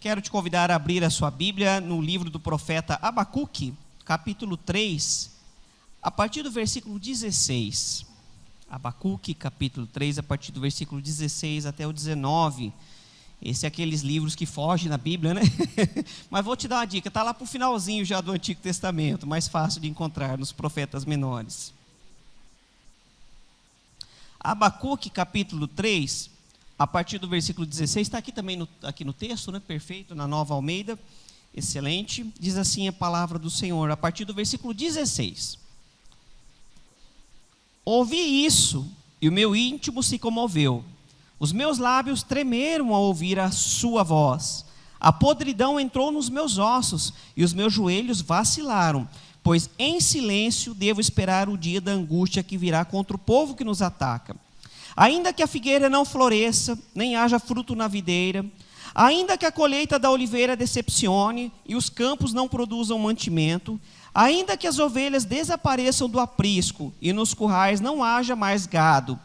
Quero te convidar a abrir a sua Bíblia no livro do profeta Abacuque, capítulo 3, a partir do versículo 16. Abacuque, capítulo 3, a partir do versículo 16 até o 19. Esse é aqueles livros que fogem na Bíblia, né? Mas vou te dar uma dica, está lá para o finalzinho já do Antigo Testamento, mais fácil de encontrar nos profetas menores. Abacuque, capítulo 3, a partir do versículo 16, está aqui também aqui no texto, né? Perfeito, na Nova Almeida, excelente. Diz assim a palavra do Senhor, a partir do versículo 16. Ouvi isso, e o meu íntimo se comoveu. Os meus lábios tremeram ao ouvir a sua voz. A podridão entrou nos meus ossos, e os meus joelhos vacilaram, pois em silêncio devo esperar o dia da angústia que virá contra o povo que nos ataca. Ainda que a figueira não floresça, nem haja fruto na videira, ainda que a colheita da oliveira decepcione e os campos não produzam mantimento, ainda que as ovelhas desapareçam do aprisco e nos currais não haja mais gado,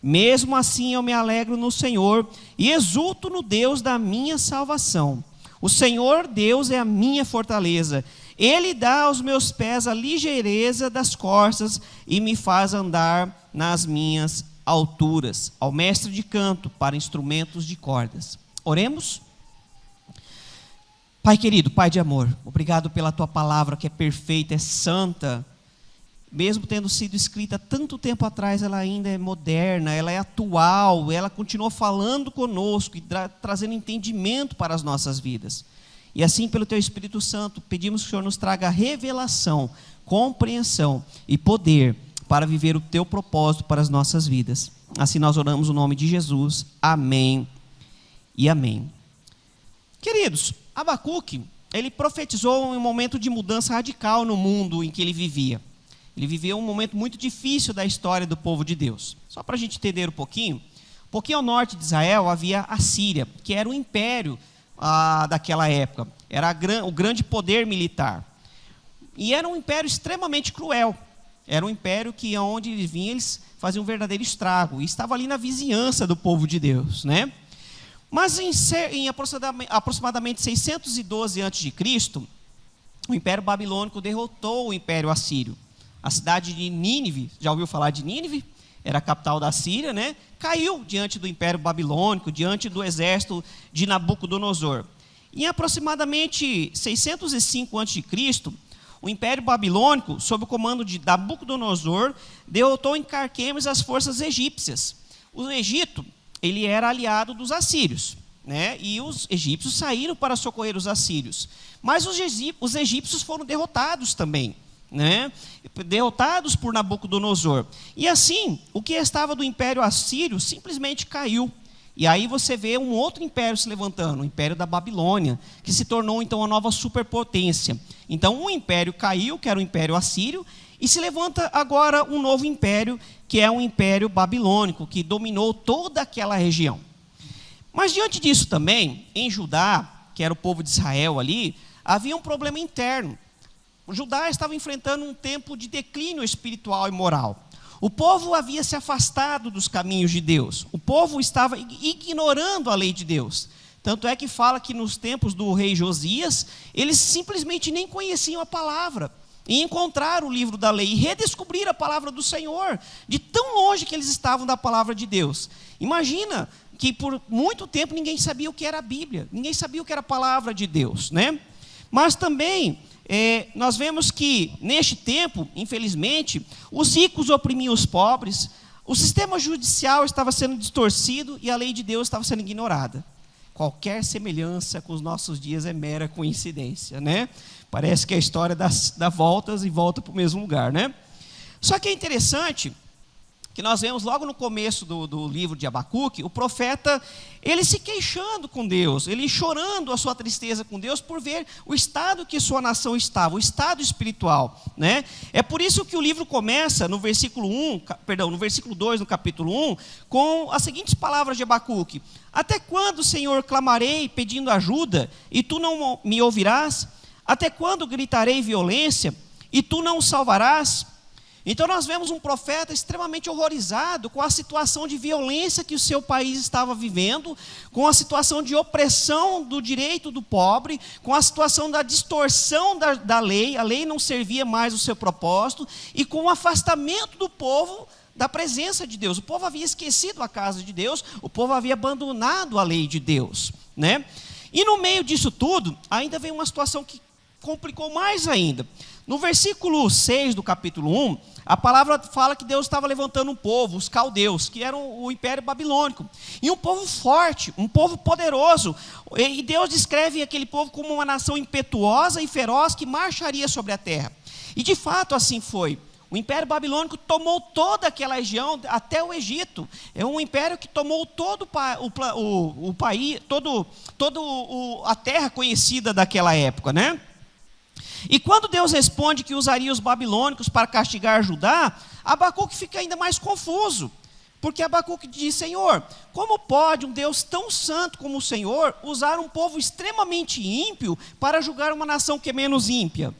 mesmo assim eu me alegro no Senhor e exulto no Deus da minha salvação. O Senhor Deus é a minha fortaleza. Ele dá aos meus pés a ligeireza das corças e me faz andar nas minhas alturas. Ao mestre de canto para instrumentos de cordas. Oremos. Pai querido, Pai de amor, obrigado pela tua palavra que é perfeita, é santa. Mesmo tendo sido escrita tanto tempo atrás, ela ainda é moderna, ela é atual, ela continua falando conosco e trazendo entendimento para as nossas vidas. E assim, pelo teu Espírito Santo, pedimos que o Senhor nos traga revelação, compreensão e poder para viver o teu propósito para as nossas vidas. Assim nós oramos no nome de Jesus. Amém e amém. Queridos, Abacuque, ele profetizou um momento de mudança radical no mundo em que ele vivia. Ele viveu um momento muito difícil da história do povo de Deus. Só para a gente entender um pouquinho ao norte de Israel havia a Síria, que era o império daquela época. Era o grande poder militar. E era um império extremamente cruel. Era um império que, onde eles vinham, eles faziam um verdadeiro estrago. E estava ali na vizinhança do povo de Deus, né? Mas em aproximadamente 612 a.C., o Império Babilônico derrotou o Império Assírio. A cidade de Nínive, já ouviu falar de Nínive? Era a capital da Síria, né? Caiu diante do Império Babilônico, diante do exército de Nabucodonosor. Em aproximadamente 605 a.C., o Império Babilônico, sob o comando de Nabucodonosor, derrotou em Carquemes as forças egípcias. O Egito, ele era aliado dos assírios, né? E os egípcios saíram para socorrer os assírios. Mas os egípcios foram derrotados também, né? Derrotados por Nabucodonosor. E assim, o que estava do Império Assírio simplesmente caiu. E aí você vê um outro império se levantando, o Império da Babilônia, que se tornou então a nova superpotência. Então um império caiu, que era o Império Assírio, e se levanta agora um novo império, que é o Império Babilônico, que dominou toda aquela região. Mas diante disso também, em Judá, que era o povo de Israel ali, havia um problema interno. O Judá estava enfrentando um tempo de declínio espiritual e moral. O povo havia se afastado dos caminhos de Deus. O povo estava ignorando a lei de Deus. Tanto é que fala que nos tempos do rei Josias, eles simplesmente nem conheciam a palavra. E encontraram o livro da lei e redescobriram a palavra do Senhor, de tão longe que eles estavam da palavra de Deus. Imagina que por muito tempo ninguém sabia o que era a Bíblia, ninguém sabia o que era a palavra de Deus, né? Mas também nós vemos que neste tempo, infelizmente, os ricos oprimiam os pobres, o sistema judicial estava sendo distorcido e a lei de Deus estava sendo ignorada. Qualquer semelhança com os nossos dias é mera coincidência, né? Parece que a história dá voltas e volta para o mesmo lugar, né? Só que é interessante que nós vemos logo no começo do livro de Abacuque, o profeta, ele se queixando com Deus, ele chorando a sua tristeza com Deus por ver o estado que sua nação estava, o estado espiritual, né? É por isso que o livro começa no versículo 2, no capítulo 1, com as seguintes palavras de Abacuque: até quando, Senhor, clamarei pedindo ajuda, e tu não me ouvirás? Até quando gritarei violência, e tu não salvarás? Então nós vemos um profeta extremamente horrorizado com a situação de violência que o seu país estava vivendo, com a situação de opressão do direito do pobre, com a situação da distorção da lei, a lei não servia mais o seu propósito, e com o afastamento do povo da presença de Deus. O povo havia esquecido a casa de Deus, o povo havia abandonado a lei de Deus, né? E no meio disso tudo, ainda vem uma situação que complicou mais ainda. No versículo 6 do capítulo 1, a palavra fala que Deus estava levantando um povo, os caldeus, que eram o Império Babilônico. E um povo forte, um povo poderoso. E Deus descreve aquele povo como uma nação impetuosa e feroz que marcharia sobre a terra. E de fato assim foi. O Império Babilônico tomou toda aquela região, até o Egito. É um império que tomou todo o país, a terra conhecida daquela época, né? E quando Deus responde que usaria os babilônicos para castigar Judá, Abacuque fica ainda mais confuso. Porque Abacuque diz: Senhor, como pode um Deus tão santo como o Senhor usar um povo extremamente ímpio para julgar uma nação que é menos ímpia?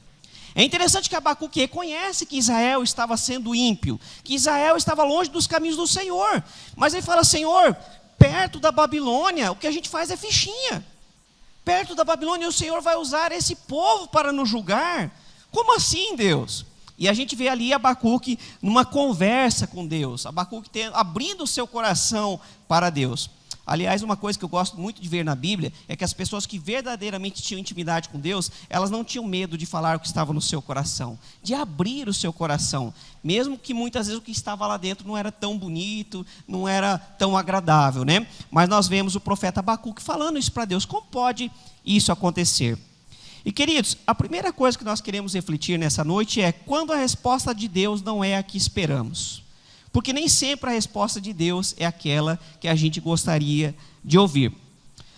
É interessante que Abacuque reconhece que Israel estava sendo ímpio, que Israel estava longe dos caminhos do Senhor. Mas ele fala: Senhor, perto da Babilônia, o que a gente faz é fichinha. Perto da Babilônia, o Senhor vai usar esse povo para nos julgar? Como assim, Deus? E a gente vê ali Abacuque numa conversa com Deus, Abacuque abrindo o seu coração para Deus. Aliás, uma coisa que eu gosto muito de ver na Bíblia é que as pessoas que verdadeiramente tinham intimidade com Deus, elas não tinham medo de falar o que estava no seu coração, de abrir o seu coração, mesmo que muitas vezes o que estava lá dentro não era tão bonito, não era tão agradável, né? Mas nós vemos o profeta Abacuque falando isso para Deus. Como pode isso acontecer? E queridos, a primeira coisa que nós queremos refletir nessa noite é quando a resposta de Deus não é a que esperamos. Porque nem sempre a resposta de Deus é aquela que a gente gostaria de ouvir.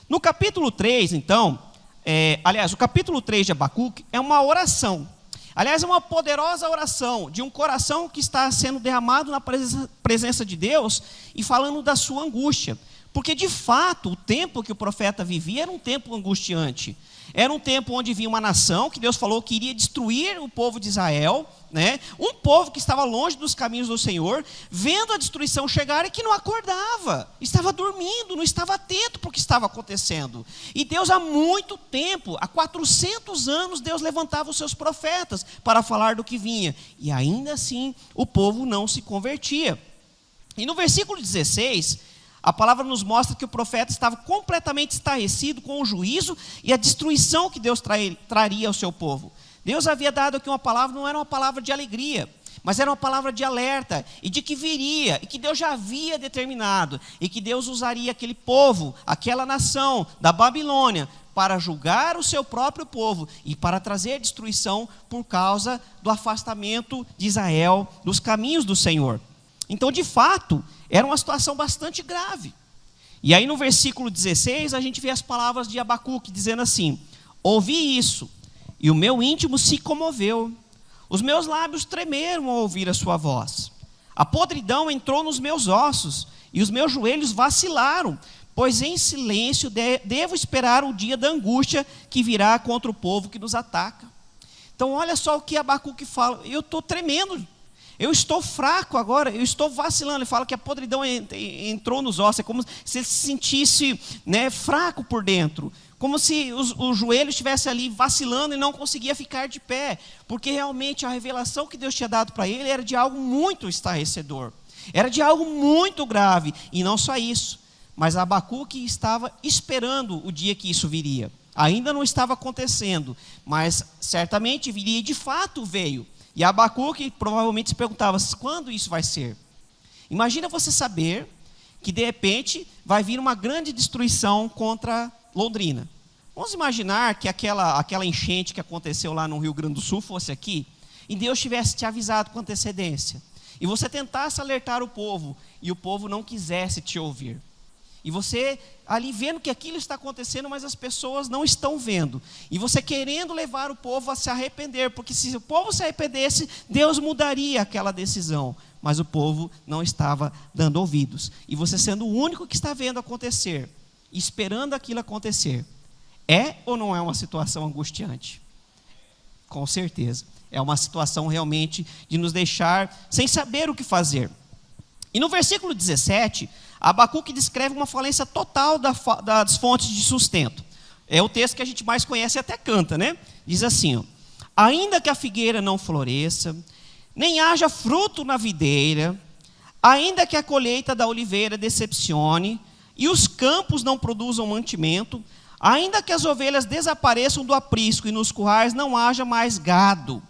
No capítulo 3, então, o capítulo 3 de Abacuque é uma oração. Aliás, é uma poderosa oração de um coração que está sendo derramado na presença de Deus e falando da sua angústia. Porque, de fato, o tempo que o profeta vivia era um tempo angustiante. Era um tempo onde vinha uma nação que Deus falou que iria destruir o povo de Israel, né? Um povo que estava longe dos caminhos do Senhor, vendo a destruição chegar e que não acordava, estava dormindo, não estava atento para o que estava acontecendo. E Deus há muito tempo, há 400 anos, Deus levantava os seus profetas para falar do que vinha. E ainda assim o povo não se convertia. E no versículo 16... a palavra nos mostra que o profeta estava completamente estarrecido com o juízo e a destruição que Deus traria ao seu povo. Deus havia dado aqui uma palavra, não era uma palavra de alegria, mas era uma palavra de alerta, e de que viria, e que Deus já havia determinado, e que Deus usaria aquele povo, aquela nação da Babilônia, para julgar o seu próprio povo, e para trazer destruição por causa do afastamento de Israel dos caminhos do Senhor. Então, de fato, era uma situação bastante grave. E aí no versículo 16, a gente vê as palavras de Abacuque dizendo assim: ouvi isso, e o meu íntimo se comoveu, os meus lábios tremeram ao ouvir a sua voz. A podridão entrou nos meus ossos, e os meus joelhos vacilaram, pois em silêncio devo esperar o dia da angústia que virá contra o povo que nos ataca. Então olha só o que Abacuque fala: eu estou tremendo, eu estou fraco agora, eu estou vacilando. Ele fala que a podridão entrou nos ossos, é como se ele se sentisse, né, fraco por dentro, como se os joelhos estivessem ali vacilando e não conseguia ficar de pé, porque realmente a revelação que Deus tinha dado para ele era de algo muito estarrecedor, era de algo muito grave. E não só isso, mas Abacuque estava esperando o dia que isso viria. Ainda não estava acontecendo, mas certamente viria, e de fato veio. E Abacuque provavelmente se perguntava: quando isso vai ser? Imagina você saber que de repente vai vir uma grande destruição contra Londrina. Vamos imaginar que aquela enchente que aconteceu lá no Rio Grande do Sul fosse aqui, e Deus tivesse te avisado com antecedência, e você tentasse alertar o povo, e o povo não quisesse te ouvir. E você ali vendo que aquilo está acontecendo, mas as pessoas não estão vendo. E você querendo levar o povo a se arrepender, porque se o povo se arrependesse, Deus mudaria aquela decisão. Mas o povo não estava dando ouvidos. E você sendo o único que está vendo acontecer, esperando aquilo acontecer, é ou não é uma situação angustiante? Com certeza. É uma situação realmente de nos deixar sem saber o que fazer. E no versículo 17, Abacuque descreve uma falência total das fontes de sustento. É o texto que a gente mais conhece e até canta, né? Diz assim, ó, ainda que a figueira não floresça, nem haja fruto na videira, ainda que a colheita da oliveira decepcione, e os campos não produzam mantimento, ainda que as ovelhas desapareçam do aprisco e nos currais não haja mais gado.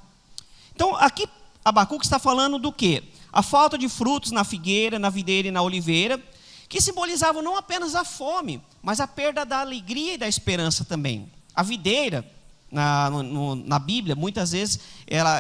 Então, aqui Abacuque está falando do quê? A falta de frutos na figueira, na videira e na oliveira, que simbolizavam não apenas a fome, mas a perda da alegria e da esperança também. A videira, na Bíblia, muitas vezes,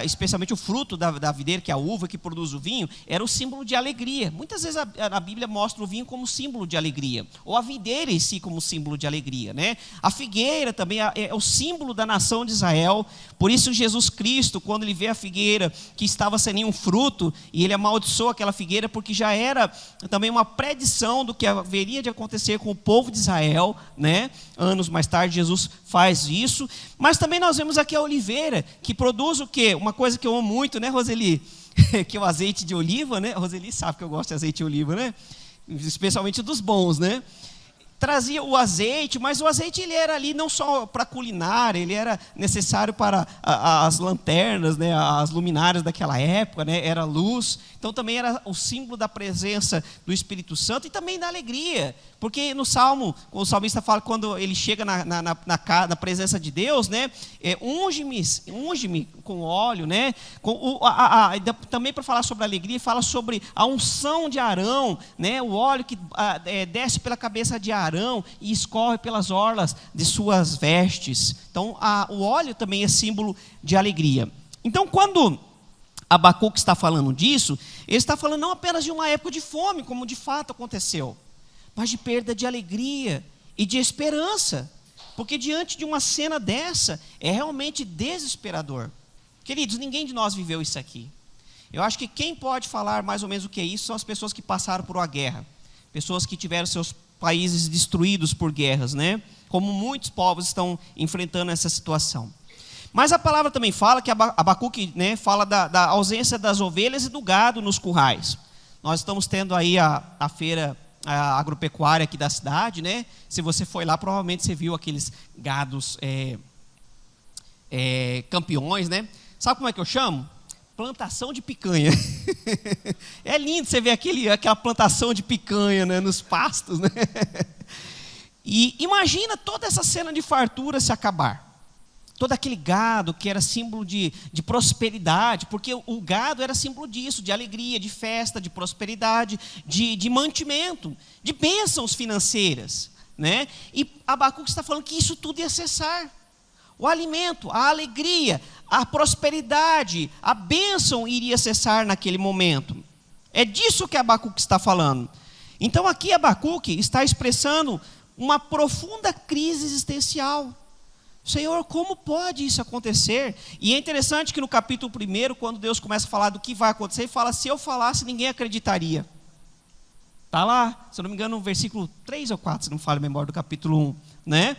especialmente o fruto da videira, que é a uva que produz o vinho, era o símbolo de alegria. Muitas vezes a Bíblia mostra o vinho como símbolo de alegria, ou a videira em si como símbolo de alegria, né? A figueira também é o símbolo da nação de Israel. Por isso Jesus Cristo, quando ele vê a figueira que estava sem nenhum fruto, e ele amaldiçoou aquela figueira, porque já era também uma predição do que haveria de acontecer com o povo de Israel, né? Anos mais tarde Jesus faz isso. Mas também nós vemos aqui a oliveira, que produz o quê? Uma coisa que eu amo muito, né, Roseli? Que é o azeite de oliva, né? A Roseli sabe que eu gosto de azeite de oliva, né? Especialmente dos bons, né? Trazia o azeite, mas o azeite ele era ali não só para culinária, ele era necessário para as lanternas, né, as luminárias daquela época, né, era luz. Então também era o símbolo da presença do Espírito Santo e também da alegria. Porque no Salmo, o salmista fala quando ele chega na presença de Deus, né, unge-me com óleo, né, também para falar sobre a alegria, fala sobre a unção de Arão, né, o óleo que desce pela cabeça de Arão e escorre pelas orlas de suas vestes. Então o óleo também é símbolo de alegria. Então quando Abacuque está falando disso, ele está falando não apenas de uma época de fome, como de fato aconteceu, mas de perda de alegria e de esperança, porque diante de uma cena dessa, é realmente desesperador. Queridos, ninguém de nós viveu isso aqui. Eu acho que quem pode falar mais ou menos o que é isso, são as pessoas que passaram por uma guerra, pessoas que tiveram seus países destruídos por guerras, né? Como muitos povos estão enfrentando essa situação. Mas a palavra também fala que Abacuque, né, fala da ausência das ovelhas e do gado nos currais. Nós estamos tendo aí a feira agropecuária aqui da cidade, né? Se você foi lá, provavelmente você viu aqueles gados campeões, né? Sabe como é que eu chamo? Plantação de picanha. É lindo você ver aquela plantação de picanha, né, nos pastos, né? E imagina toda essa cena de fartura se acabar. Todo aquele gado que era símbolo de prosperidade, porque o gado era símbolo disso, de alegria, de festa, de prosperidade, de mantimento, de bênçãos financeiras, né? E Abacuque está falando que isso tudo ia cessar. O alimento, a alegria, a prosperidade, a bênção iria cessar naquele momento. É disso que Abacuque está falando. Então aqui Abacuque está expressando uma profunda crise existencial. Senhor, como pode isso acontecer? E é interessante que no capítulo 1, quando Deus começa a falar do que vai acontecer, ele fala, se eu falasse, ninguém acreditaria. Está lá, se eu não me engano, no versículo 3 ou 4, se não me falha a memória, do capítulo 1, né?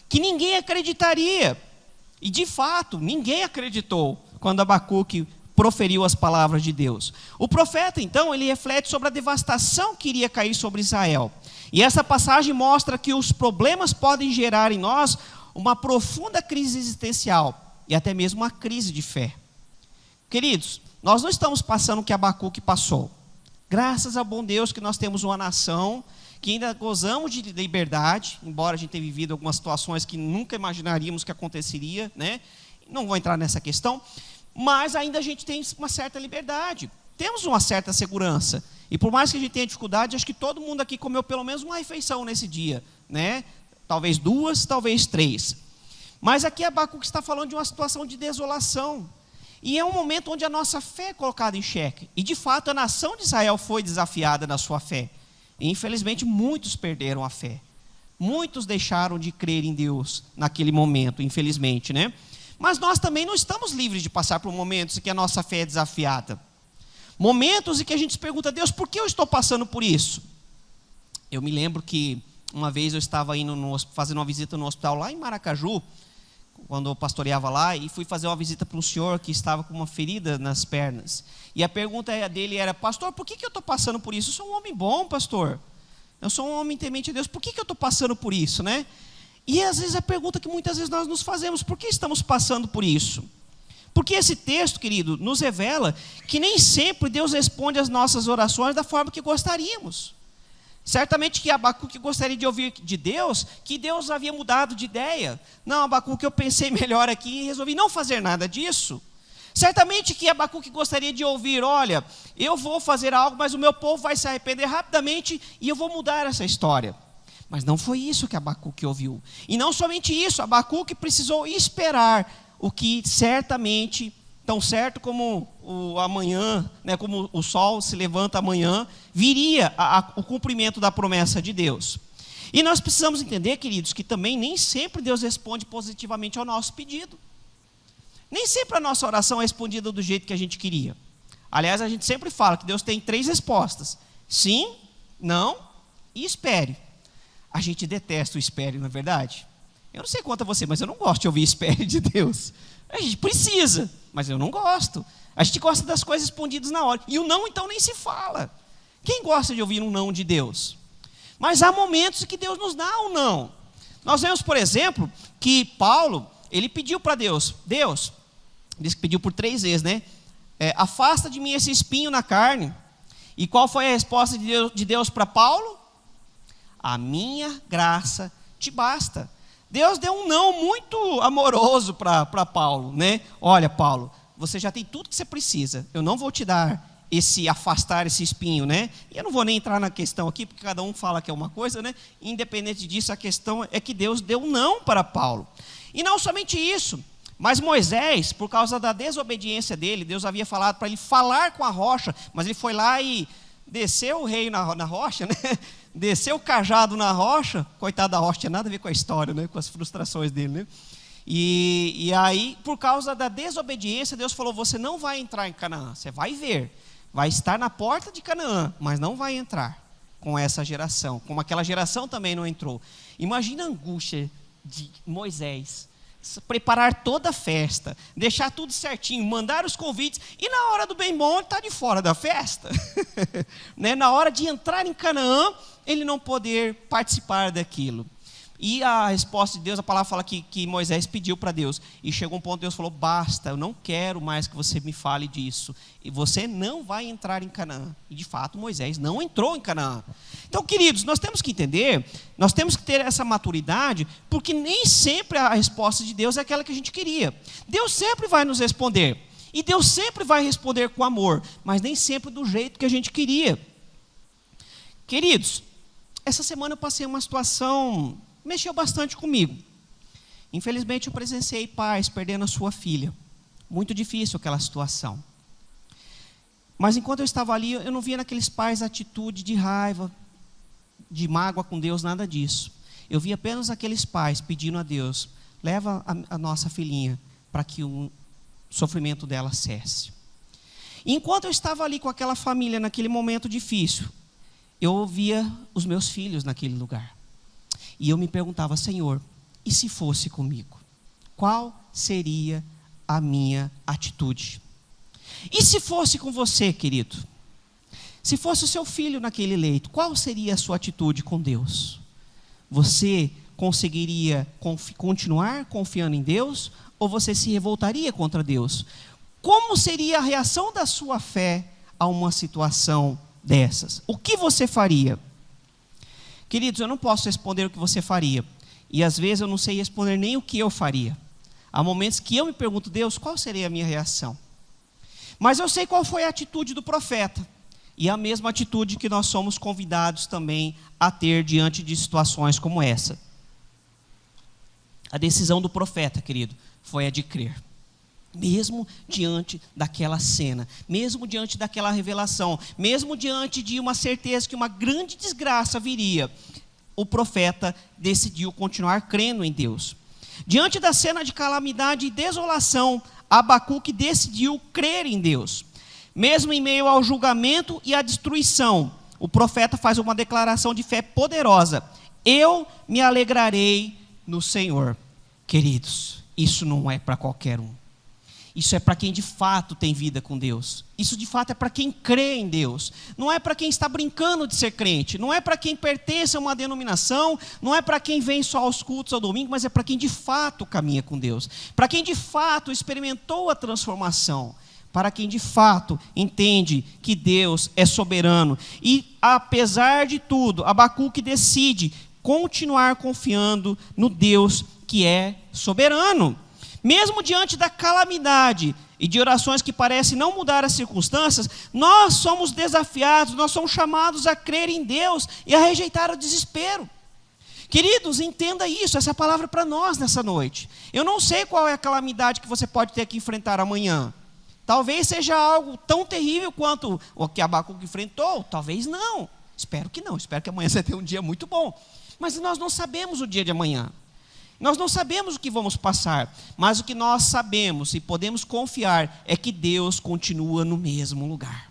Que ninguém acreditaria. E de fato, ninguém acreditou quando Abacuque proferiu as palavras de Deus. O profeta, então, ele reflete sobre a devastação que iria cair sobre Israel. E essa passagem mostra que os problemas podem gerar em nós uma profunda crise existencial e até mesmo uma crise de fé. Queridos, nós não estamos passando o que Abacuque passou. Graças ao bom Deus que nós temos uma nação que ainda gozamos de liberdade, embora a gente tenha vivido algumas situações que nunca imaginaríamos que aconteceria, né? Não vou entrar nessa questão, mas ainda a gente tem uma certa liberdade, temos uma certa segurança. E por mais que a gente tenha dificuldade, acho que todo mundo aqui comeu pelo menos uma refeição nesse dia, né? Talvez 2, talvez 3. Mas aqui Abacuque está falando de uma situação de desolação. E é um momento onde a nossa fé é colocada em xeque. E de fato a nação de Israel foi desafiada na sua fé. E infelizmente muitos perderam a fé. Muitos deixaram de crer em Deus naquele momento, infelizmente, né? Mas nós também não estamos livres de passar por momentos em que a nossa fé é desafiada. Momentos em que a gente se pergunta, Deus, por que eu estou passando por isso? Eu me lembro que uma vez eu estava indo fazendo uma visita no hospital lá em Maracaju, quando eu pastoreava lá, e fui fazer uma visita para um senhor que estava com uma ferida nas pernas. E a pergunta dele era: pastor, por que eu estou passando por isso? Eu sou um homem bom, pastor. Eu sou um homem temente a Deus. Por que eu estou passando por isso, né? E às vezes a pergunta que muitas vezes nós nos fazemos: por que estamos passando por isso? Porque esse texto, querido, nos revela que nem sempre Deus responde às nossas orações da forma que gostaríamos. Certamente que Abacuque gostaria de ouvir de Deus que Deus havia mudado de ideia. Não, Abacuque, eu pensei melhor aqui e resolvi não fazer nada disso. Certamente que Abacuque gostaria de ouvir: olha, eu vou fazer algo, mas o meu povo vai se arrepender rapidamente e eu vou mudar essa história. Mas não foi isso que Abacuque ouviu. E não somente isso, Abacuque precisou esperar o que certamente, tão certo como o amanhã, né, como o sol se levanta amanhã, viria o cumprimento da promessa de Deus. E nós precisamos entender, queridos, que também nem sempre Deus responde positivamente ao nosso pedido. Nem sempre a nossa oração é respondida do jeito que a gente queria. Aliás, a gente sempre fala que Deus tem 3 respostas: sim, não e espere. A gente detesta o espere, não é verdade? Eu não sei quanto a você, mas eu não gosto de ouvir espere de Deus. A gente precisa, mas eu não gosto. A gente gosta das coisas respondidas na hora. E o não, então, nem se fala. Quem gosta de ouvir um não de Deus? Mas há momentos em que Deus nos dá um não. Nós vemos, por exemplo, que Paulo, ele pediu para Deus. Deus, diz que pediu por 3 vezes, né? Afasta de mim esse espinho na carne. E qual foi a resposta de Deus para Paulo? A minha graça te basta. Deus deu um não muito amoroso para Paulo, né? Olha, Paulo, você já tem tudo que você precisa. Eu não vou te dar afastar esse espinho, né? E eu não vou nem entrar na questão aqui, porque cada um fala que é uma coisa, né? Independente disso, a questão é que Deus deu um não para Paulo. E não somente isso, mas Moisés, por causa da desobediência dele, Deus havia falado para ele falar com a rocha, mas ele foi lá e desceu o rei na rocha, né? Desceu o cajado na rocha. Coitado da rocha, tinha nada a ver com a história, né? Com as frustrações dele, né? E aí, por causa da desobediência, Deus falou: você não vai entrar em Canaã, você vai ver, vai estar na porta de Canaã, mas não vai entrar com essa geração, como aquela geração também não entrou. Imagina a angústia de Moisés, preparar toda a festa, deixar tudo certinho, mandar os convites, e na hora do bem bom ele está de fora da festa. Né? Na hora de entrar em Canaã, ele não poder participar daquilo. E a resposta de Deus, a palavra fala que Moisés pediu para Deus, e chegou um ponto que Deus falou: basta, eu não quero mais que você me fale disso, e você não vai entrar em Canaã. E de fato Moisés não entrou em Canaã. Então, queridos, nós temos que entender, nós temos que ter essa maturidade, porque nem sempre a resposta de Deus é aquela que a gente queria. Deus sempre vai nos responder, e Deus sempre vai responder com amor, mas nem sempre do jeito que a gente queria. Queridos, essa semana eu passei uma situação, mexeu bastante comigo. Infelizmente eu presenciei pais perdendo a sua filha. Muito difícil aquela situação. Mas enquanto eu estava ali, eu não via naqueles pais atitude de raiva, de mágoa com Deus, nada disso. Eu via apenas aqueles pais pedindo a Deus: leva a nossa filhinha para que o sofrimento dela cesse. E enquanto eu estava ali com aquela família naquele momento difícil, eu ouvia os meus filhos naquele lugar. E eu me perguntava: Senhor, e se fosse comigo? Qual seria a minha atitude? E se fosse com você, querido? Se fosse o seu filho naquele leito, qual seria a sua atitude com Deus? Você conseguiria continuar confiando em Deus? Ou você se revoltaria contra Deus? Como seria a reação da sua fé a uma situação dessas? O que você faria? Queridos, eu não posso responder o que você faria. E às vezes eu não sei responder nem o que eu faria. Há momentos que eu me pergunto: Deus, qual seria a minha reação? Mas eu sei qual foi a atitude do profeta. E a mesma atitude que nós somos convidados também a ter diante de situações como essa. A decisão do profeta, querido, foi a de crer. Mesmo diante daquela cena, mesmo diante daquela revelação, mesmo diante de uma certeza que uma grande desgraça viria, o profeta decidiu continuar crendo em Deus. Diante da cena de calamidade e desolação, Abacuque decidiu crer em Deus. Mesmo em meio ao julgamento e à destruição, o profeta faz uma declaração de fé poderosa: eu me alegrarei no Senhor. Queridos, isso não é para qualquer um. Isso é para quem de fato tem vida com Deus. Isso de fato é para quem crê em Deus. Não é para quem está brincando de ser crente. Não é para quem pertence a uma denominação. Não é para quem vem só aos cultos ao domingo. Mas é para quem de fato caminha com Deus. Para quem de fato experimentou a transformação. Para quem de fato entende que Deus é soberano. E apesar de tudo, Abacuque decide continuar confiando no Deus que é soberano. Mesmo diante da calamidade e de orações que parecem não mudar as circunstâncias, nós somos desafiados, nós somos chamados a crer em Deus e a rejeitar o desespero. Queridos, entenda isso, essa é a palavra para nós nessa noite. Eu não sei qual é a calamidade que você pode ter que enfrentar amanhã. Talvez seja algo tão terrível quanto o que Abacuque enfrentou, talvez não. Espero que não, espero que amanhã você tenha um dia muito bom. Mas nós não sabemos o dia de amanhã. Nós não sabemos o que vamos passar, mas o que nós sabemos e podemos confiar é que Deus continua no mesmo lugar.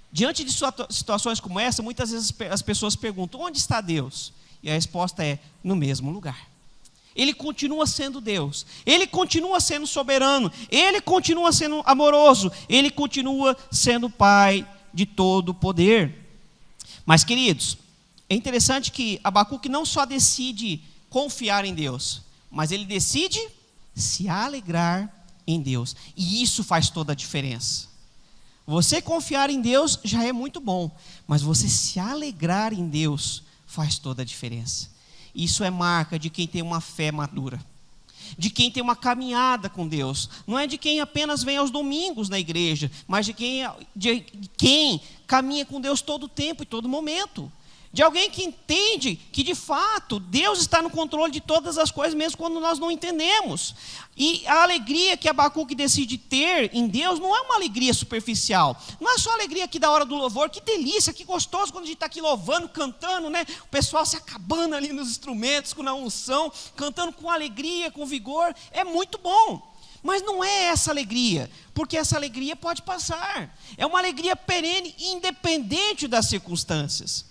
Diante de situações como essa, muitas vezes as pessoas perguntam, onde está Deus? E a resposta é, no mesmo lugar. Ele continua sendo Deus, Ele continua sendo soberano, Ele continua sendo amoroso, Ele continua sendo Pai de todo poder. Mas, queridos, é interessante que Abacuque não só decide confiar em Deus, mas ele decide se alegrar em Deus, e isso faz toda a diferença. Você confiar em Deus já é muito bom, mas você se alegrar em Deus faz toda a diferença. Isso é marca de quem tem uma fé madura, de quem tem uma caminhada com Deus. Não é de quem apenas vem aos domingos na igreja, mas de quem caminha com Deus todo o tempo e todo momento. De alguém que entende que de fato Deus está no controle de todas as coisas, mesmo quando nós não entendemos. E a alegria que Abacuque decide ter em Deus não é uma alegria superficial. Não é só a alegria aqui da hora do louvor, que delícia, que gostoso quando a gente está aqui louvando, cantando, né? O pessoal se acabando ali nos instrumentos, com a unção, cantando com alegria, com vigor. É muito bom. Mas não é essa alegria, porque essa alegria pode passar. É uma alegria perene, independente das circunstâncias.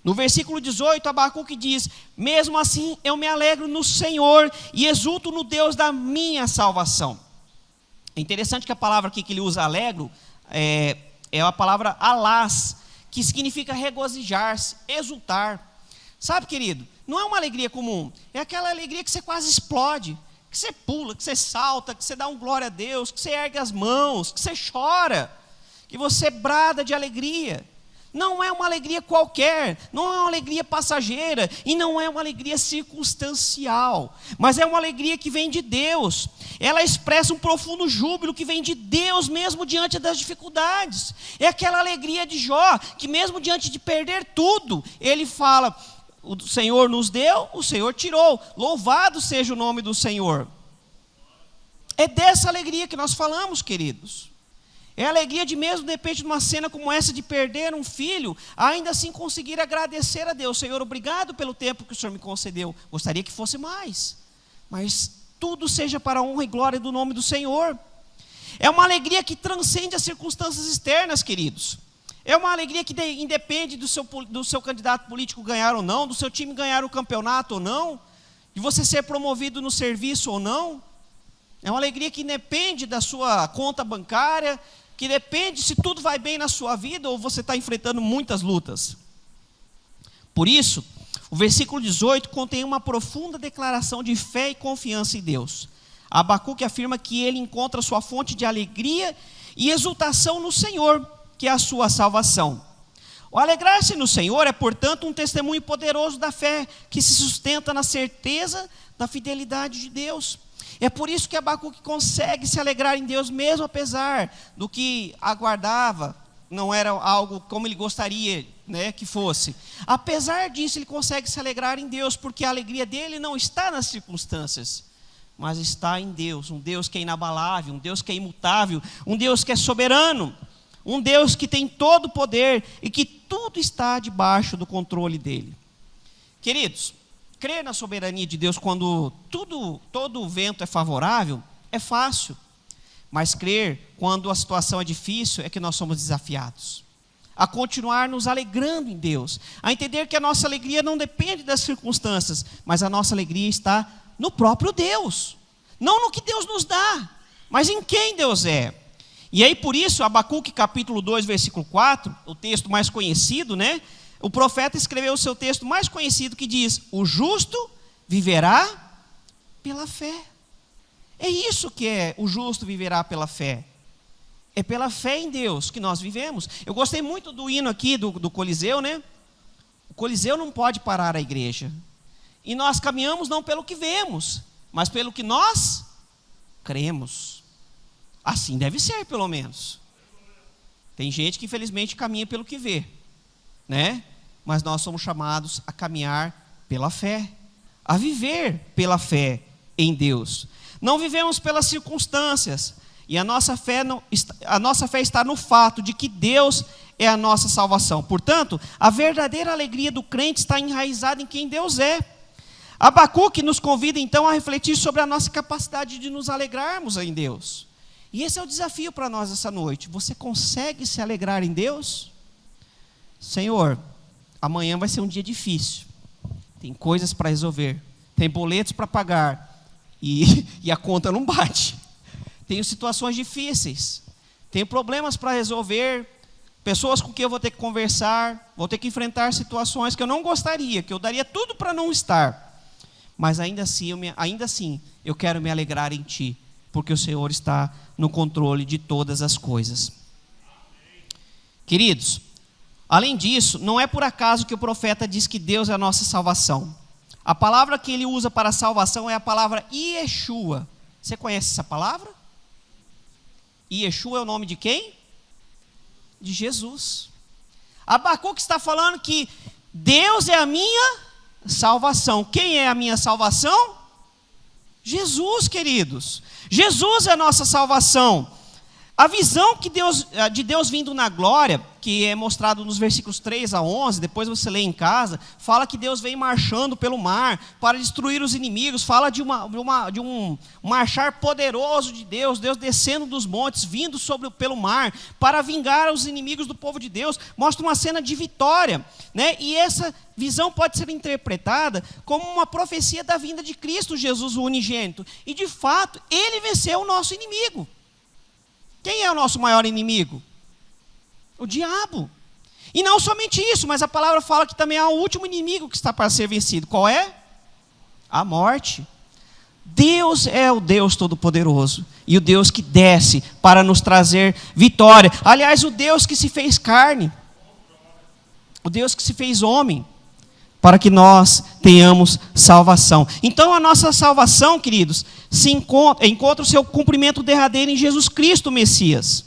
No versículo 18, Abacuque diz, mesmo assim eu me alegro no Senhor e exulto no Deus da minha salvação. É interessante que a palavra aqui que ele usa, alegro, é a palavra alás, que significa regozijar-se, exultar. Sabe, querido, não é uma alegria comum, é aquela alegria que você quase explode, que você pula, que você salta, que você dá um glória a Deus, que você ergue as mãos, que você chora, que você brada de alegria. Não é uma alegria qualquer, não é uma alegria passageira e não é uma alegria circunstancial, mas é uma alegria que vem de Deus. Ela expressa um profundo júbilo que vem de Deus mesmo diante das dificuldades. É aquela alegria de Jó, que mesmo diante de perder tudo, ele fala, o Senhor nos deu, o Senhor tirou, louvado seja o nome do Senhor. É dessa alegria que nós falamos, queridos. É a alegria de mesmo, de repente, numa cena como essa de perder um filho, ainda assim conseguir agradecer a Deus. Senhor, obrigado pelo tempo que o Senhor me concedeu. Gostaria que fosse mais, mas tudo seja para a honra e glória do nome do Senhor. É uma alegria que transcende as circunstâncias externas, queridos. É uma alegria que independe do seu candidato político ganhar ou não, do seu time ganhar o campeonato ou não, de você ser promovido no serviço ou não. É uma alegria que depende da sua conta bancária, que depende se tudo vai bem na sua vida ou você está enfrentando muitas lutas. Por isso, o versículo 18 contém uma profunda declaração de fé e confiança em Deus. Abacuque afirma que ele encontra sua fonte de alegria e exultação no Senhor, que é a sua salvação. O alegrar-se no Senhor é, portanto, um testemunho poderoso da fé, que se sustenta na certeza da fidelidade de Deus. É por isso que Abacuque consegue se alegrar em Deus, mesmo apesar do que aguardava, não era algo como ele gostaria, né, que fosse. Apesar disso, ele consegue se alegrar em Deus, porque a alegria dele não está nas circunstâncias, mas está em Deus, um Deus que é inabalável, um Deus que é imutável, um Deus que é soberano, um Deus que tem todo o poder e que tudo está debaixo do controle dele. Queridos, crer na soberania de Deus quando todo o vento é favorável é fácil, mas crer quando a situação é difícil é que nós somos desafiados a continuar nos alegrando em Deus, a entender que a nossa alegria não depende das circunstâncias, mas a nossa alegria está no próprio Deus. Não no que Deus nos dá, mas em quem Deus é. E aí por isso, Abacuque capítulo 2, versículo 4, o texto mais conhecido, né? O profeta escreveu o seu texto mais conhecido que diz: o justo viverá pela fé. É isso que é o justo viverá pela fé. É pela fé em Deus que nós vivemos. Eu gostei muito do hino aqui do Coliseu, né? O Coliseu não pode parar a igreja. E nós caminhamos não pelo que vemos, mas pelo que nós cremos. Assim deve ser, pelo menos. Tem gente que infelizmente caminha pelo que vê, né? Mas nós somos chamados a caminhar pela fé, a viver pela fé em Deus. Não vivemos pelas circunstâncias, e a nossa fé está no fato de que Deus é a nossa salvação. Portanto, a verdadeira alegria do crente está enraizada em quem Deus é. Abacuque nos convida então a refletir sobre a nossa capacidade de nos alegrarmos em Deus. E esse é o desafio para nós essa noite. Você consegue se alegrar em Deus? Senhor, amanhã vai ser um dia difícil. Tem coisas para resolver. Tem boletos para pagar. E a conta não bate. Tenho situações difíceis. Tenho problemas para resolver. Pessoas com quem eu vou ter que conversar. Vou ter que enfrentar situações que eu não gostaria. Que eu daria tudo para não estar. Mas ainda assim, eu quero me alegrar em Ti. Porque o Senhor está no controle de todas as coisas. Queridos, além disso, não é por acaso que o profeta diz que Deus é a nossa salvação. A palavra que ele usa para salvação é a palavra Yeshua. Você conhece essa palavra? Yeshua é o nome de quem? De Jesus. Abacuque está falando que Deus é a minha salvação. Quem é a minha salvação? Jesus, queridos. Jesus é a nossa salvação. A visão de Deus vindo na glória, que é mostrado nos versículos 3 a 11, depois você lê em casa, fala que Deus vem marchando pelo mar para destruir os inimigos, fala de um marchar poderoso de Deus, Deus descendo dos montes, vindo pelo mar, para vingar os inimigos do povo de Deus, mostra uma cena de vitória, né? E essa visão pode ser interpretada como uma profecia da vinda de Cristo Jesus, o unigênito, e de fato, Ele venceu o nosso inimigo. Quem é o nosso maior inimigo? O diabo. E não somente isso, mas a palavra fala que também há o último inimigo que está para ser vencido. Qual é? A morte. Deus é o Deus Todo-Poderoso. E o Deus que desce para nos trazer vitória. Aliás, o Deus que se fez carne. O Deus que se fez homem. Para que nós tenhamos salvação. Então a nossa salvação, queridos, encontra o seu cumprimento derradeiro em Jesus Cristo, o Messias.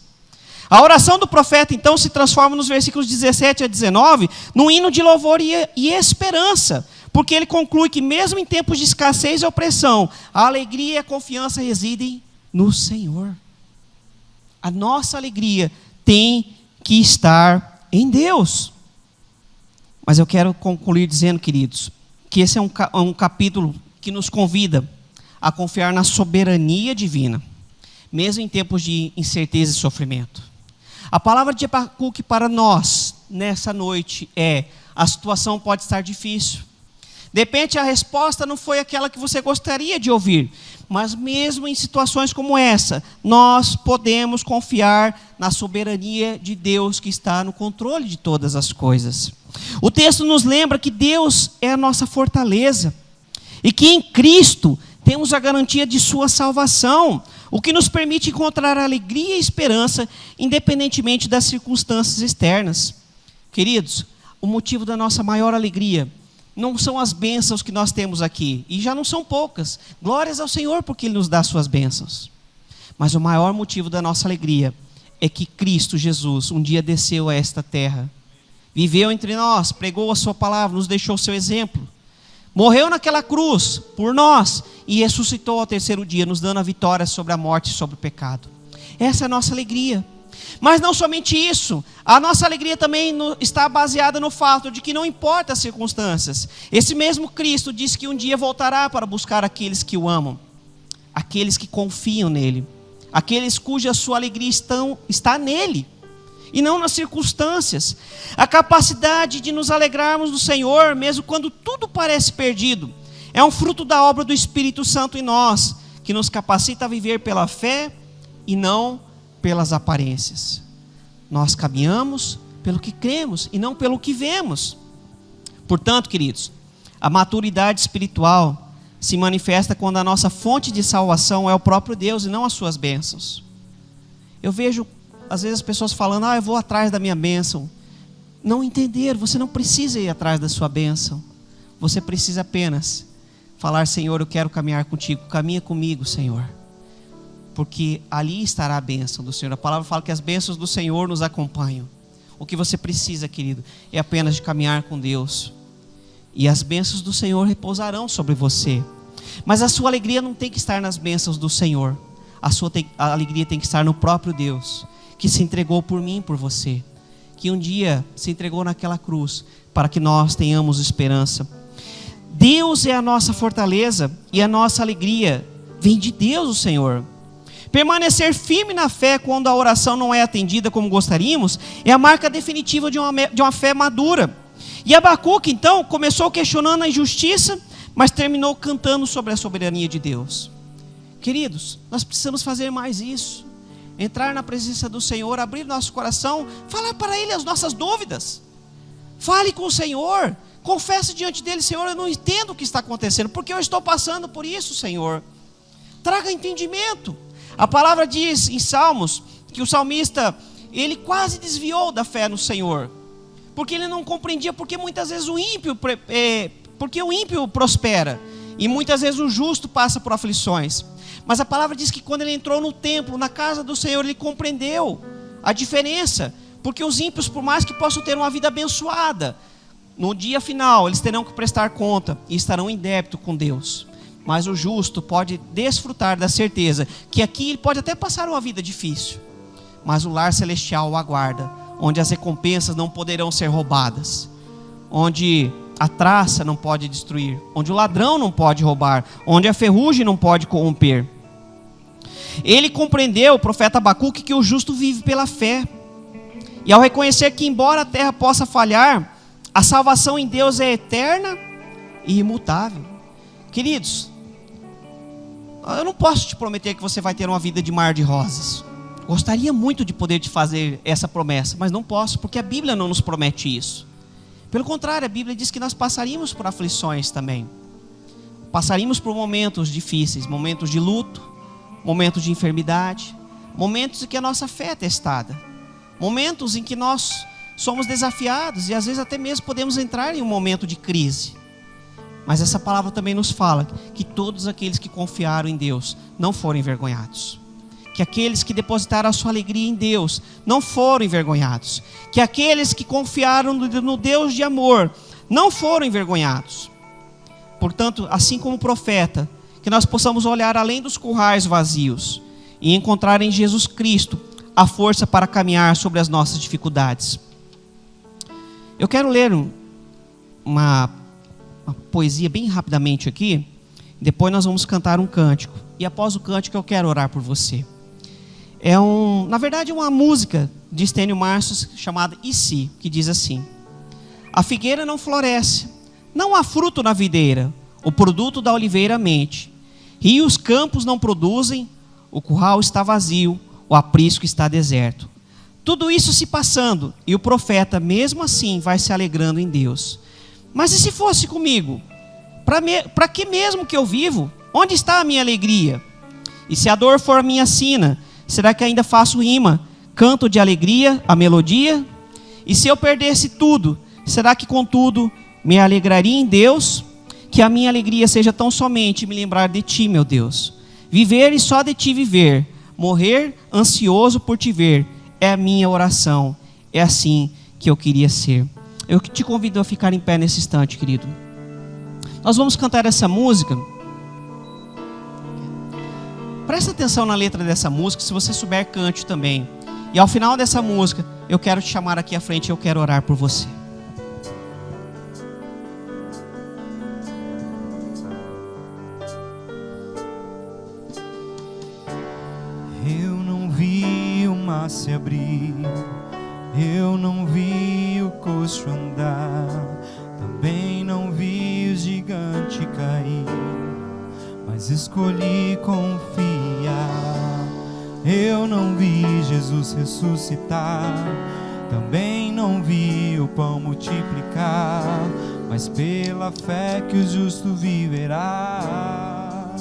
A oração do profeta, então, se transforma nos versículos 17 a 19, num hino de louvor e esperança, porque ele conclui que mesmo em tempos de escassez e opressão, a alegria e a confiança residem no Senhor. A nossa alegria tem que estar em Deus. Mas eu quero concluir dizendo, queridos, que esse é um capítulo que nos convida a confiar na soberania divina, mesmo em tempos de incerteza e sofrimento. A palavra de Abacuque para nós, nessa noite, a situação pode estar difícil. De repente a resposta não foi aquela que você gostaria de ouvir, mas mesmo em situações como essa, nós podemos confiar na soberania de Deus que está no controle de todas as coisas. O texto nos lembra que Deus é a nossa fortaleza e que em Cristo temos a garantia de sua salvação, o que nos permite encontrar alegria e esperança independentemente das circunstâncias externas. Queridos, o motivo da nossa maior alegria não são as bênçãos que nós temos aqui, e já não são poucas. Glórias ao Senhor porque Ele nos dá suas bênçãos. Mas o maior motivo da nossa alegria é que Cristo Jesus um dia desceu a esta terra, viveu entre nós, pregou a sua palavra, nos deixou o seu exemplo, morreu naquela cruz por nós e ressuscitou ao terceiro dia, nos dando a vitória sobre a morte e sobre o pecado. Essa é a nossa alegria. Mas não somente isso, a nossa alegria também está baseada no fato de que não importa as circunstâncias. Esse mesmo Cristo disse que um dia voltará para buscar aqueles que o amam, aqueles que confiam nele, aqueles cuja sua alegria está nele e não nas circunstâncias. A capacidade de nos alegrarmos no Senhor, mesmo quando tudo parece perdido, é um fruto da obra do Espírito Santo em nós, que nos capacita a viver pela fé e não pelas aparências. Nós caminhamos pelo que cremos e não pelo que vemos. Portanto, queridos, a maturidade espiritual se manifesta quando a nossa fonte de salvação é o próprio Deus e não as suas bênçãos. Eu vejo, às vezes, as pessoas falando, eu vou atrás da minha bênção. Não entenderam, você não precisa ir atrás da sua bênção. Você precisa apenas falar, Senhor, eu quero caminhar contigo. Caminha comigo, Senhor. Porque ali estará a bênção do Senhor. A palavra fala que as bênçãos do Senhor nos acompanham. O que você precisa, querido, é apenas de caminhar com Deus. E as bênçãos do Senhor repousarão sobre você. Mas a sua alegria não tem que estar nas bênçãos do Senhor. A alegria tem que estar no próprio Deus, que se entregou por mim e por você. Que um dia se entregou naquela cruz, para que nós tenhamos esperança. Deus é a nossa fortaleza e a nossa alegria vem de Deus, o Senhor. Permanecer firme na fé quando a oração não é atendida como gostaríamos, é a marca definitiva de uma fé madura. E Abacuque, então, começou questionando a injustiça, mas terminou cantando sobre a soberania de Deus. Queridos, nós precisamos fazer mais isso. Entrar na presença do Senhor, abrir nosso coração, falar para Ele as nossas dúvidas. Fale com o Senhor, confesse diante dEle, Senhor, eu não entendo o que está acontecendo, porque eu estou passando por isso, Senhor. Traga entendimento. A palavra diz em Salmos que o salmista, ele quase desviou da fé no Senhor, porque ele não compreendia, porque muitas vezes porque o ímpio prospera, e muitas vezes o justo passa por aflições. Mas a palavra diz que quando ele entrou no templo, na casa do Senhor, ele compreendeu a diferença, porque os ímpios, por mais que possam ter uma vida abençoada, no dia final eles terão que prestar conta e estarão em débito com Deus. Mas o justo pode desfrutar da certeza que aqui ele pode até passar uma vida difícil, mas o lar celestial o aguarda, onde as recompensas não poderão ser roubadas, onde a traça não pode destruir, onde o ladrão não pode roubar, onde a ferrugem não pode corromper. Ele compreendeu, o profeta Abacuque, que o justo vive pela fé. E ao reconhecer que embora a terra possa falhar, a salvação em Deus é eterna e imutável. Queridos, eu não posso te prometer que você vai ter uma vida de mar de rosas. Gostaria muito de poder te fazer essa promessa, mas não posso, porque a Bíblia não nos promete isso. Pelo contrário, a Bíblia diz que nós passaríamos por aflições também. Passaríamos por momentos difíceis, momentos de luto, momentos de enfermidade, momentos em que a nossa fé é testada, momentos em que nós somos desafiados e às vezes até mesmo podemos entrar em um momento de crise. Mas essa palavra também nos fala que todos aqueles que confiaram em Deus não foram envergonhados. Que aqueles que depositaram a sua alegria em Deus não foram envergonhados. Que aqueles que confiaram no Deus de amor não foram envergonhados. Portanto, assim como o profeta, que nós possamos olhar além dos currais vazios e encontrar em Jesus Cristo a força para caminhar sobre as nossas dificuldades. Eu quero ler uma poesia bem rapidamente aqui, depois nós vamos cantar um cântico, e após o cântico eu quero orar por você. Na verdade é uma música de Estênio Marços chamada E Se, que diz assim: a figueira não floresce, não há fruto na videira, o produto da oliveira mente, rios campos não produzem, o curral está vazio, o aprisco está deserto. Tudo isso se passando, e o profeta mesmo assim vai se alegrando em Deus. Mas e se fosse comigo? Para que mesmo que eu vivo? Onde está a minha alegria? E se a dor for a minha sina, será que ainda faço rima, canto de alegria, a melodia? E se eu perdesse tudo, será que contudo me alegraria em Deus? Que a minha alegria seja tão somente me lembrar de Ti, meu Deus. Viver e só de Ti viver, morrer ansioso por Te ver, é a minha oração, é assim que eu queria ser. Eu te convido a ficar em pé nesse instante, querido. Nós vamos cantar essa música. Presta atenção na letra dessa música, se você souber, cante também. E ao final dessa música, eu quero te chamar aqui à frente e eu quero orar por você. Eu não vi o mar se abrir, eu não vi o coxo andar, também não vi o gigante cair, mas escolhi confiar. Eu não vi Jesus ressuscitar, também não vi o pão multiplicar, mas pela fé que o justo viverá.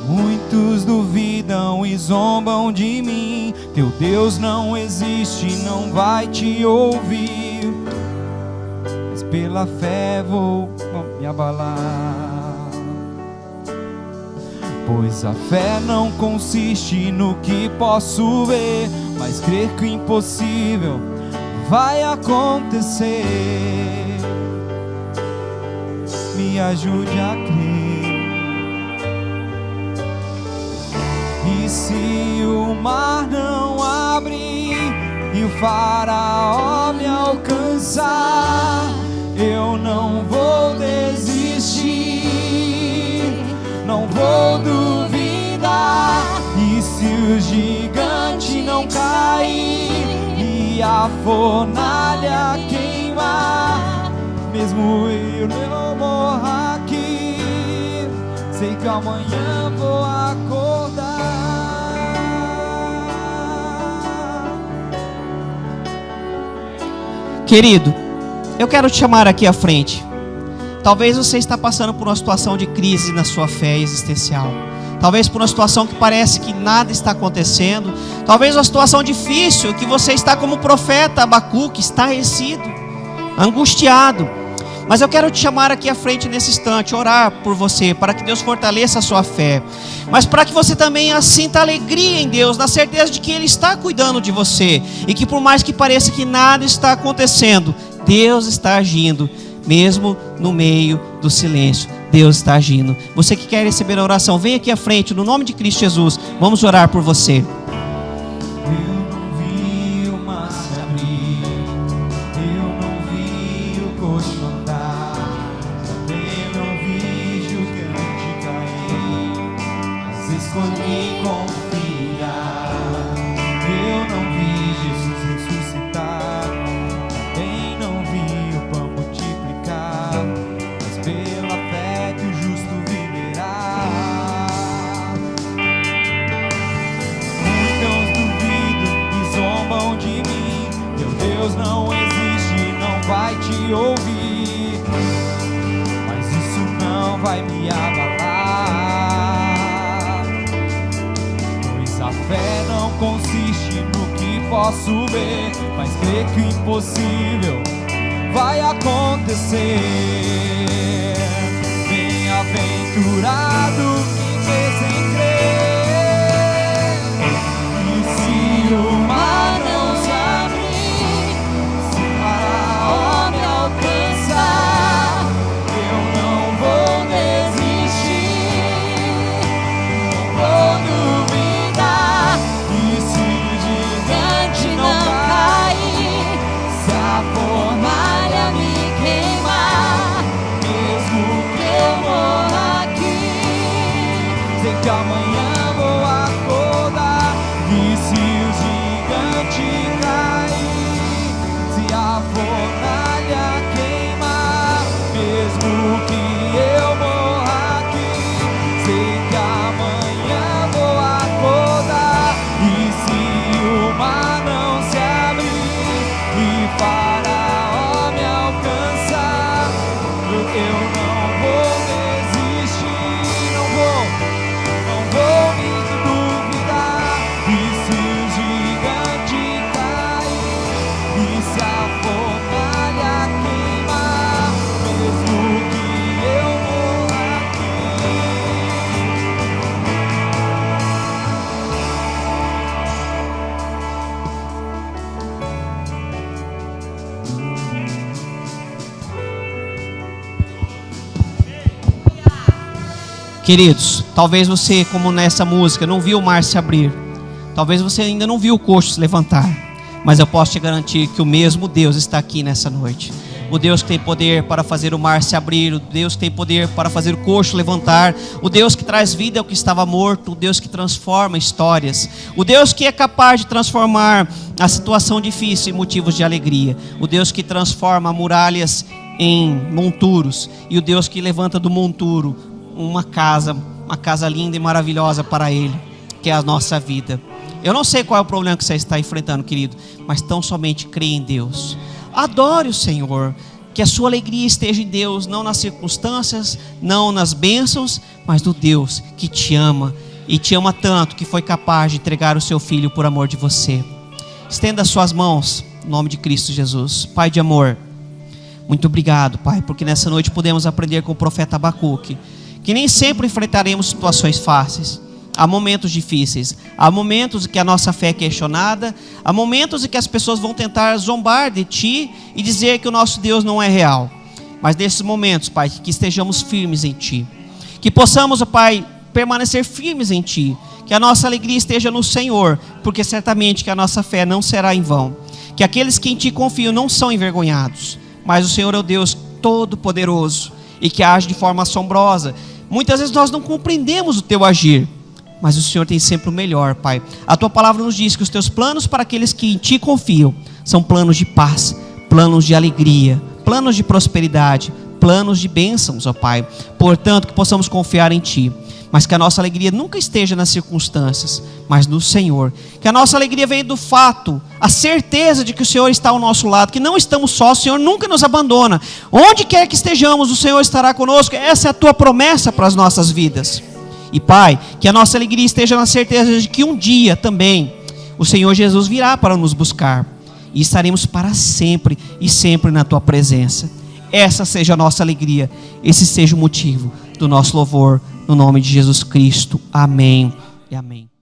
Muitos duvidam e zombam de mim, teu Deus não existe, não vai te ouvir, mas pela fé vou me abalar. Pois a fé não consiste no que posso ver, mas crer que o impossível vai acontecer. Me ajude a crer. E se o mar não abrir e o faraó me alcançar, eu não vou desistir, não vou duvidar. E se o gigante não cair e a fornalha queimar, mesmo eu morra aqui, sei que amanhã vou acordar. Querido, eu quero te chamar aqui à frente. Talvez você está passando por uma situação de crise na sua fé existencial. Talvez por uma situação que parece que nada está acontecendo. Talvez uma situação difícil que você está como o profeta Abacuque, estarrecido, angustiado. Mas eu quero te chamar aqui à frente nesse instante, orar por você, para que Deus fortaleça a sua fé. Mas para que você também sinta alegria em Deus, na certeza de que Ele está cuidando de você. E que por mais que pareça que nada está acontecendo, Deus está agindo, mesmo no meio do silêncio. Deus está agindo. Você que quer receber a oração, vem aqui à frente, no nome de Cristo Jesus. Vamos orar por você. Não existe, não vai te ouvir, mas isso não vai me abalar. Pois a fé não consiste no que posso ver, mas crer que o impossível vai acontecer. Bem-aventurado quem crê sem crer. E se o mar não se que amanhã vou acordar. E se o gigante cair, se a fornalha queimar, mesmo que eu morra aqui, sei que amanhã vou acordar. E se o mar não se abrir e Faraó me alcançar, eu não vou desistir, não vou me duvidar. E se o gigante cair e se a fornalha queimar, mesmo que eu morra Queridos, talvez você, como nessa música, não viu o mar se abrir. Talvez você ainda não viu o coxo se levantar. Mas eu posso te garantir que o mesmo Deus está aqui nessa noite. O Deus que tem poder para fazer o mar se abrir. O Deus que tem poder para fazer o coxo levantar. O Deus que traz vida ao que estava morto. O Deus que transforma histórias. O Deus que é capaz de transformar a situação difícil em motivos de alegria. O Deus que transforma muralhas em monturos, e o Deus que levanta do monturo uma casa linda e maravilhosa para Ele, que é a nossa vida. Eu não sei qual é o problema que você está enfrentando, querido, mas tão somente creia em Deus. Adore o Senhor, que a sua alegria esteja em Deus, não nas circunstâncias, não nas bênçãos, mas no Deus que te ama, e te ama tanto que foi capaz de entregar o seu Filho por amor de você. Estenda as suas mãos, em nome de Cristo Jesus. Pai de amor, muito obrigado, Pai, porque nessa noite podemos aprender com o profeta Abacuque, que nem sempre enfrentaremos situações fáceis. Há momentos difíceis, há momentos em que a nossa fé é questionada, há momentos em que as pessoas vão tentar zombar de Ti e dizer que o nosso Deus não é real. Mas nesses momentos, Pai, que estejamos firmes em Ti, que possamos, Pai, permanecer firmes em Ti, que a nossa alegria esteja no Senhor, porque certamente que a nossa fé não será em vão, que aqueles que em Ti confiam não são envergonhados, mas o Senhor é o Deus Todo-Poderoso e que age de forma assombrosa. Muitas vezes nós não compreendemos o Teu agir, mas o Senhor tem sempre o melhor, Pai. A Tua palavra nos diz que os Teus planos para aqueles que em Ti confiam são planos de paz, planos de alegria, planos de prosperidade, planos de bênçãos, ó Pai. Portanto, que possamos confiar em Ti, mas que a nossa alegria nunca esteja nas circunstâncias, mas no Senhor. Que a nossa alegria venha do fato, a certeza de que o Senhor está ao nosso lado, que não estamos sós, o Senhor nunca nos abandona. Onde quer que estejamos, o Senhor estará conosco. Essa é a Tua promessa para as nossas vidas. E Pai, que a nossa alegria esteja na certeza de que um dia também o Senhor Jesus virá para nos buscar, e estaremos para sempre e sempre na Tua presença. Essa seja a nossa alegria, esse seja o motivo do nosso louvor, no nome de Jesus Cristo. Amém e amém.